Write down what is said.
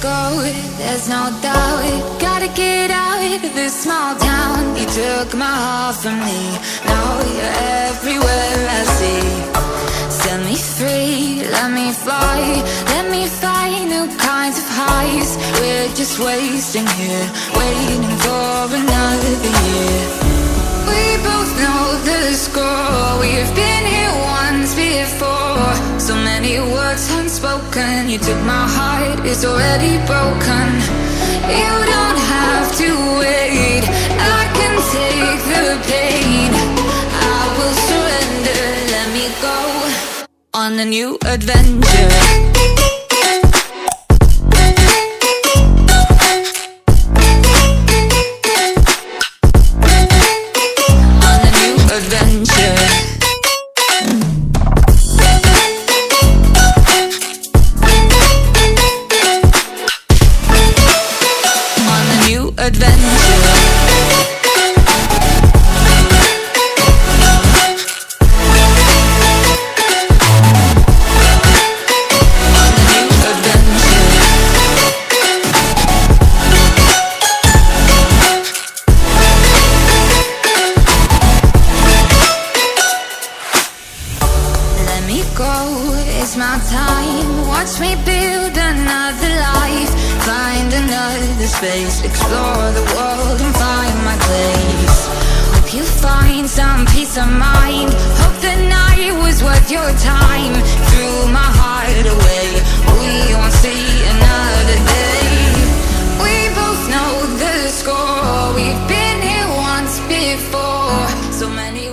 go, there's no doubt. Gotta get out of this small town. You took my heart from me, now you're everywhere I see. Set me free, let me fly, let me find new kinds of highs. We're just wasting here, waiting for another year. We both know the score, we've been here once before. So many words unspoken, you took my heart, it's already broken. You don't have to wait, I can take the pain. I will surrender, let me go on a new adventure. It's my time, watch me build another life. Find another space, explore the world and find my place. Hope you find some peace of mind, hope the night was worth your time. Threw my heart away, we won't see another day. We both know the score, we've been here once before. So many